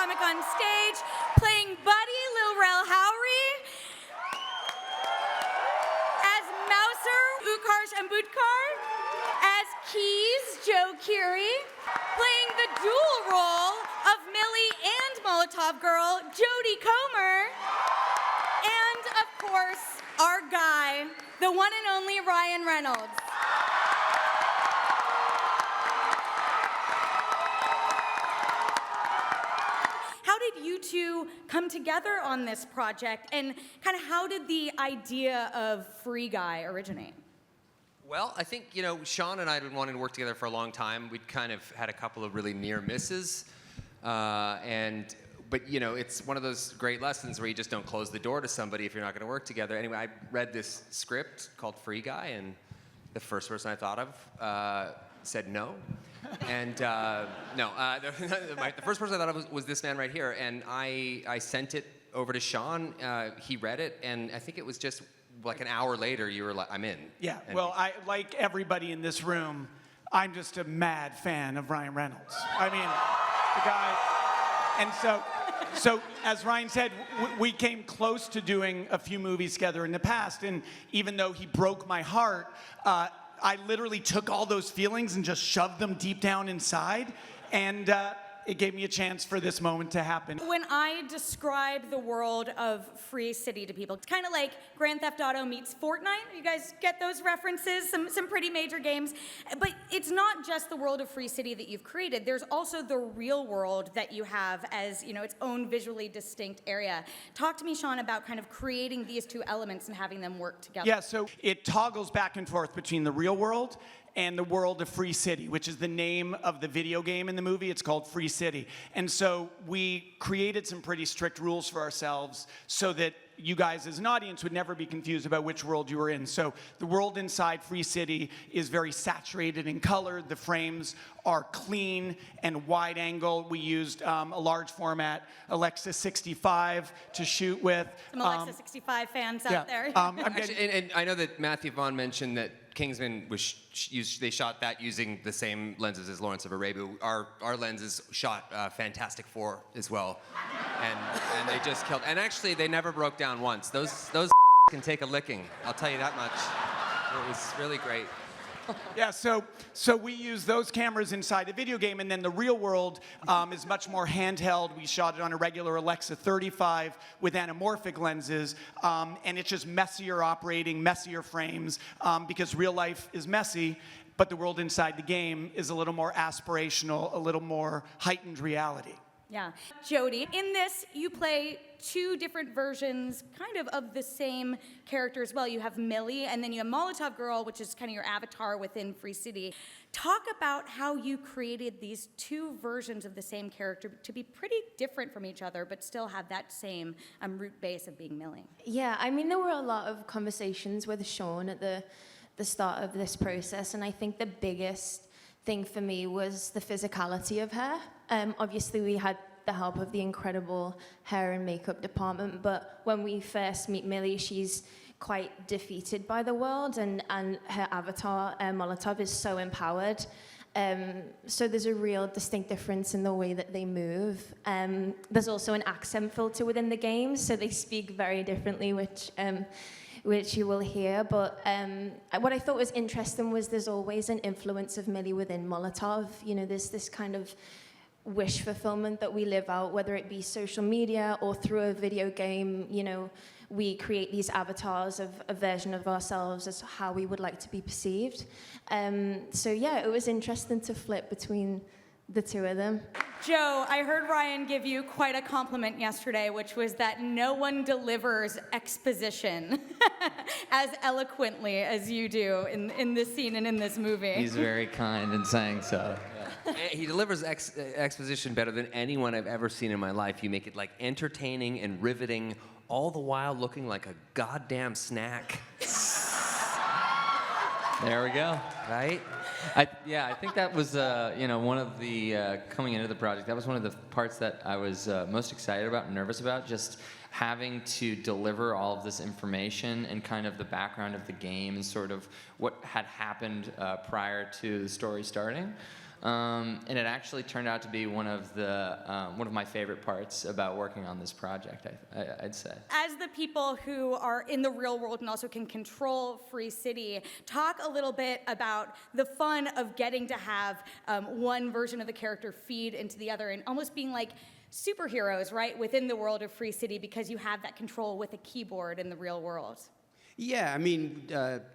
comic on stage, playing Buddy, Lil Rel Howery. As Mouser, Utkarsh Ambudkar. As Keys, Keery. Playing the dual role of Millie and Molotov Girl, Jodie Comer. And, of course, our guy, the one and only Ryan Reynolds. How did you two come together on this project, and kind of how did the idea of Free Guy originate? Well, I think, Shawn and I had been wanting to work together for a long time. We'd kind of had a couple of really near misses. But it's one of those great lessons where you just don't close the door to somebody if you're not going to work together. Anyway, I read this script called Free Guy, and the first person I thought of said no. And the first person I thought of was this man right here, and I sent it over to Shawn. He read it, and I think it was just like an hour later, you were like, I'm in. Yeah, well, I like everybody in this room, I'm just a mad fan of Ryan Reynolds. I mean, the guy, and so as Ryan said, we came close to doing a few movies together in the past, and even though he broke my heart, I literally took all those feelings and just shoved them deep down inside, and it gave me a chance for this moment to happen. When I describe the world of Free City to people, it's kind of like Grand Theft Auto meets Fortnite. You guys get those references? Some pretty major games. But it's not just the world of Free City that you've created. There's also the real world that you have as, its own visually distinct area. Talk to me, Shawn, about kind of creating these two elements and having them work together. Yeah, so it toggles back and forth between the real world and the world of Free City, which is the name of the video game in the movie. It's called Free City. And so we created some pretty strict rules for ourselves so that you guys as an audience would never be confused about which world you were in. So the world inside Free City is very saturated in color. The frames are clean and wide angle. We used a large format Alexa 65 to shoot with. Some Alexa 65 fans out there. Actually, and I know that Matthew Vaughn mentioned that Kingsman was they shot that using the same lenses as Lawrence of Arabia. Our lenses shot Fantastic Four as well, and they just killed. And actually, they never broke down once. Those can take a licking. I'll tell you that much. It was really great. Yeah, so we use those cameras inside a video game, and then the real world is much more handheld. We shot it on a regular Alexa 35 with anamorphic lenses, and it's just messier operating, messier frames, because real life is messy, but the world inside the game is a little more aspirational, a little more heightened reality. Yeah. Jodie, in this, you play two different versions kind of the same character as well. You have Millie, and then you have Molotov Girl, which is kind of your avatar within Free City. Talk about how you created these two versions of the same character to be pretty different from each other, but still have that same root base of being Millie. Yeah, I mean, there were a lot of conversations with Shawn at the start of this process, and I think the biggest thing for me was the physicality of her. Obviously, we had the help of the incredible hair and makeup department, but when we first meet Millie, she's quite defeated by the world, and her avatar, Molotov, is so empowered. So there's a real distinct difference in the way that they move. There's also an accent filter within the game, so they speak very differently, which you will hear. But what I thought was interesting was there's always an influence of Millie within Molotov. There's this kind of wish fulfillment that we live out, whether it be social media or through a video game. We create these avatars of a version of ourselves as how we would like to be perceived. So yeah, it was interesting to flip between the two of them. Joe, I heard Ryan give you quite a compliment yesterday, which was that no one delivers exposition as eloquently as you do in this scene and in this movie. He's very kind in saying so. He delivers exposition better than anyone I've ever seen in my life. You make it like entertaining and riveting, all the while looking like a goddamn snack. There we go. Right? I think that was one of the coming into the project. That was one of the parts that I was most excited about and nervous about. Just having to deliver all of this information and kind of the background of the game and sort of what had happened prior to the story starting. And it actually turned out to be one of my favorite parts about working on this project, I'd say. As the people who are in the real world and also can control Free City, talk a little bit about the fun of getting to have one version of the character feed into the other and almost being like superheroes, right, within the world of Free City because you have that control with a keyboard in the real world. Yeah, I mean,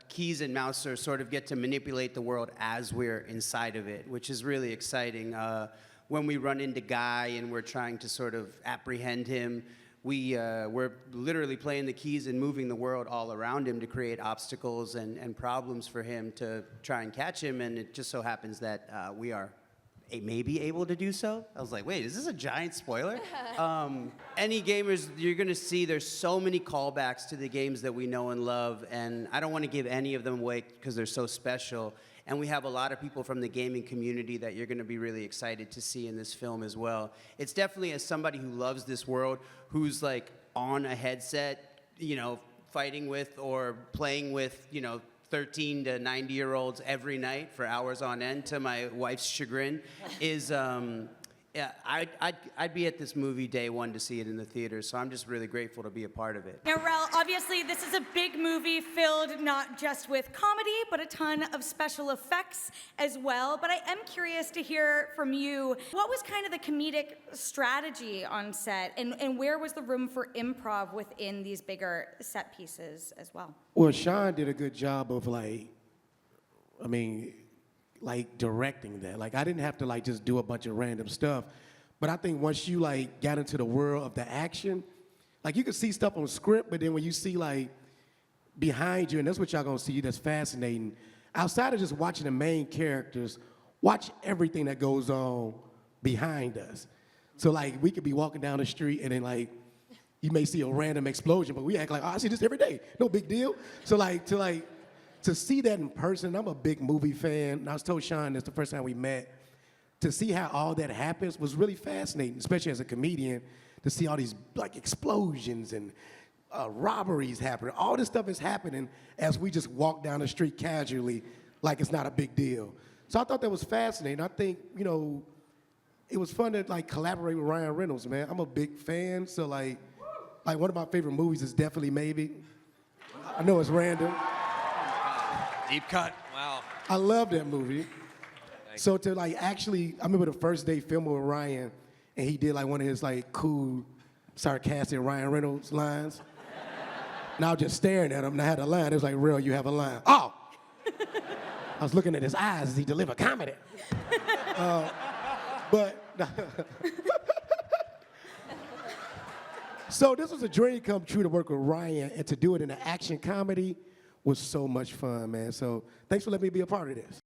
keys and mouse are sort of get to manipulate the world as we're inside of it, which is really exciting. When we run into Guy and we're trying to sort of apprehend him, we're literally playing the keys and moving the world all around him to create obstacles and problems for him to try and catch him, and it just so happens that we are maybe able to do so. I was like, wait, is this a giant spoiler? Any gamers, you're gonna see there's so many callbacks to the games that we know and love, and I don't wanna give any of them away because they're so special. And we have a lot of people from the gaming community that you're gonna be really excited to see in this film as well. It's definitely, as somebody who loves this world, who's like on a headset, you know, fighting with or playing with, you know, 13 to 90-year-olds every night for hours on end, to my wife's chagrin, is, yeah, I'd be at this movie day one to see it in the theater, so I'm just really grateful to be a part of it. Now, Rel, obviously this is a big movie filled not just with comedy, but a ton of special effects as well. But I am curious to hear from you, what was kind of the comedic strategy on set, and where was the room for improv within these bigger set pieces as well? Well, Shawn did a good job of directing that. Like, I didn't have to just do a bunch of random stuff. But I think once you got into the world of the action, you could see stuff on script, but then when you see behind you, and that's what y'all gonna see, that's fascinating. Outside of just watching the main characters, watch everything that goes on behind us. So we could be walking down the street and then you may see a random explosion, but we act like, oh, I see this every day, no big deal. So to see that in person, I'm a big movie fan, and I was told Shawn this the first time we met, to see how all that happens was really fascinating, especially as a comedian, to see all these explosions and robberies happening. All this stuff is happening as we just walk down the street casually like it's not a big deal. So I thought that was fascinating. I think, it was fun to collaborate with Ryan Reynolds, man. I'm a big fan, so one of my favorite movies is definitely Maybe. I know it's random. Deep cut. Wow. I love that movie. So to actually, I remember the first day filming with Ryan, and he did one of his cool, sarcastic Ryan Reynolds lines. And I was just staring at him, and I had a line. It was like, "Real, you have a line." Oh! I was looking at his eyes as he delivered comedy. So this was a dream come true to work with Ryan, and to do it in an action comedy was so much fun, man. So thanks for letting me be a part of this.